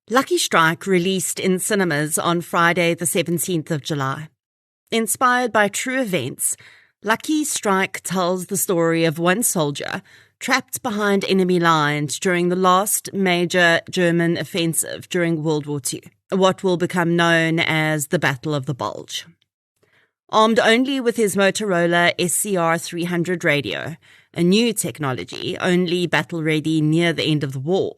Lucky Strike released in cinemas on Friday the 17th of July. Inspired by true events, Lucky Strike tells the story of one soldier trapped behind enemy lines during the last major German offensive during World War II, what will become known as the Battle of the Bulge. Armed only with his Motorola SCR 300 radio, a new technology only battle-ready near the end of the war,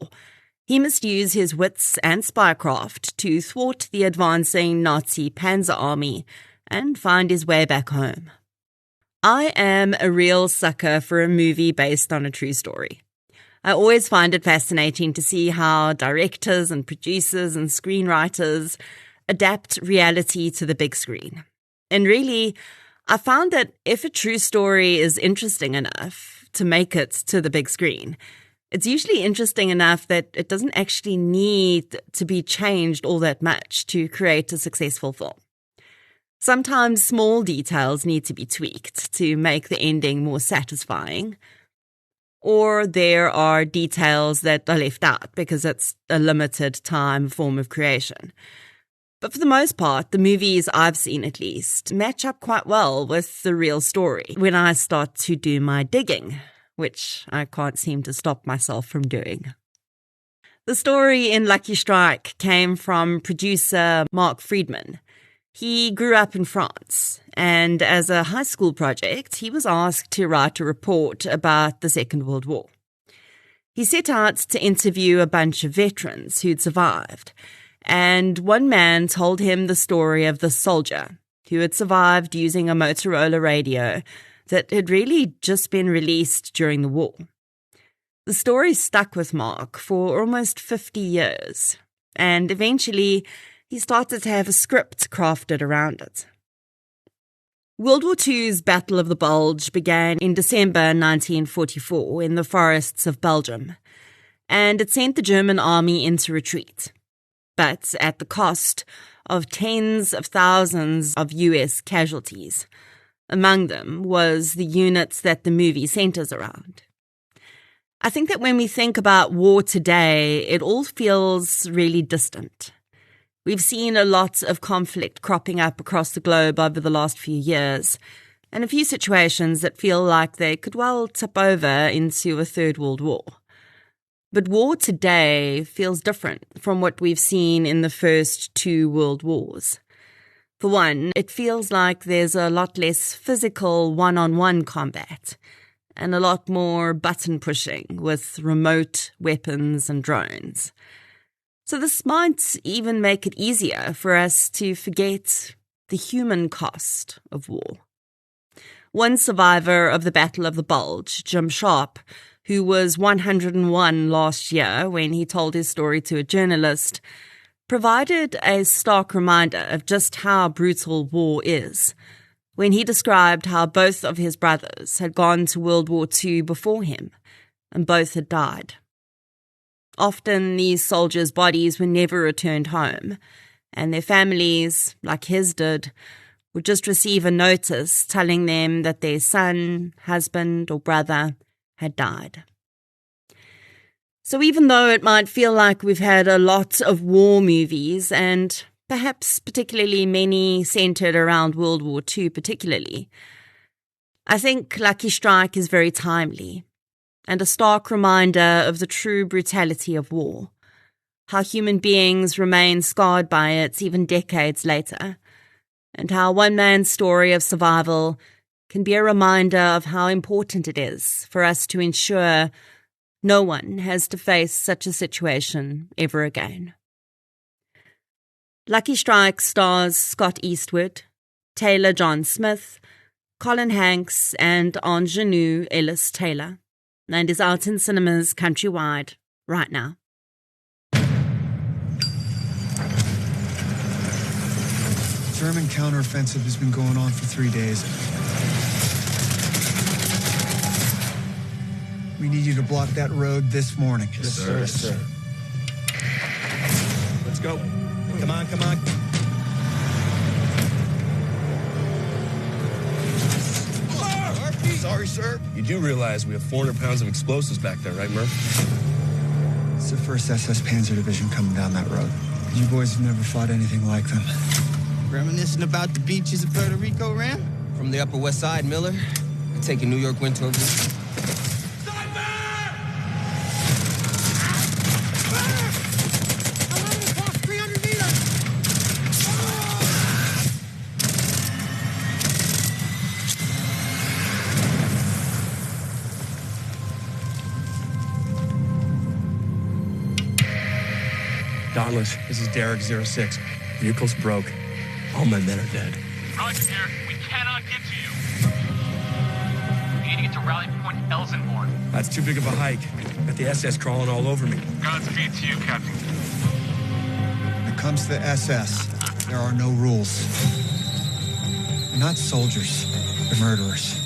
he must use his wits and spycraft to thwart the advancing Nazi Panzer Army and find his way back home. I am a real sucker for a movie based on a true story. I always find it fascinating to see how directors and producers and screenwriters adapt reality to the big screen. And really, I found that if a true story is interesting enough to make it to the big screen, it's usually interesting enough that it doesn't actually need to be changed all that much to create a successful film. Sometimes small details need to be tweaked to make the ending more satisfying, or there are details that are left out because it's a limited time form of creation. But for the most part, the movies I've seen at least match up quite well with the real story when I start to do my digging, which I can't seem to stop myself from doing. The story in Lucky Strike came from producer Mark Friedman. He grew up in France, and as a high school project, he was asked to write a report about the Second World War. He set out to interview a bunch of veterans who'd survived, and one man told him the story of the soldier who had survived using a Motorola radio that had really just been released during the war. The story stuck with Mark for almost 50 years, and eventually he started to have a script crafted around it. World War II's Battle of the Bulge began in December 1944 in the forests of Belgium, and it sent the German army into retreat, but at the cost of tens of thousands of US casualties. Among them was the units that the movie centers around. I think that when we think about war today, it all feels really distant. We've seen a lot of conflict cropping up across the globe over the last few years, and a few situations that feel like they could well tip over into a third world war. But war today feels different from what we've seen in the first two world wars. For one, it feels like there's a lot less physical one-on-one combat and a lot more button pushing with remote weapons and drones. So this might even make it easier for us to forget the human cost of war. One survivor of the Battle of the Bulge, Jim Sharp, who was 101 last year when he told his story to a journalist, provided a stark reminder of just how brutal war is when he described how both of his brothers had gone to World War II before him, and both had died. Often these soldiers' bodies were never returned home, and their families, like his did, would just receive a notice telling them that their son, husband, or brother had died. So even though it might feel like we've had a lot of war movies, and perhaps particularly many centered around World War II particularly, I think Lucky Strike is very timely and a stark reminder of the true brutality of war, how human beings remain scarred by it even decades later, and how one man's story of survival can be a reminder of how important it is for us to ensure no one has to face such a situation ever again. Lucky Strike stars Scott Eastwood, Taylor John Smith, Colin Hanks, and Anjanou Ellis Taylor, and is out in cinemas countrywide right now. German counteroffensive has been going on for 3 days. We need you to block that road this morning. Yes, sir. Yes, sir. Let's go. Come on, come on. Sorry, sir. You do realize we have 400 pounds of explosives back there, right, Murph? It's the 1st SS Panzer Division coming down that road. You boys have never fought anything like them. Reminiscing about the beaches of Puerto Rico, Ram? From the Upper West Side, Miller. I take a New York winter over. Dauntless, this is Derek 06. Vehicle's broke. All my men are dead. Roger, Derek. We cannot get to you. We need to get to Rally Point Elsenborn. That's too big of a hike. Got the SS crawling all over me. Godspeed to you, Captain. When it comes to the SS, there are no rules. They're not soldiers. They're murderers.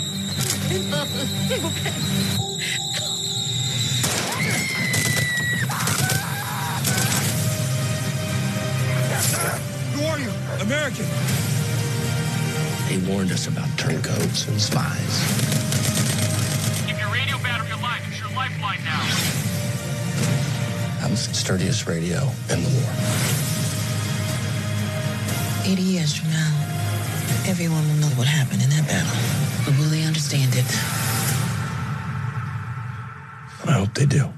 Who are you? American. They warned us about turncoats and spies. Keep your radio battery alive. It's your lifeline now. That was the sturdiest radio in the war. 80 years from now, everyone will know what happened in that battle. But will they understand it? I hope they do.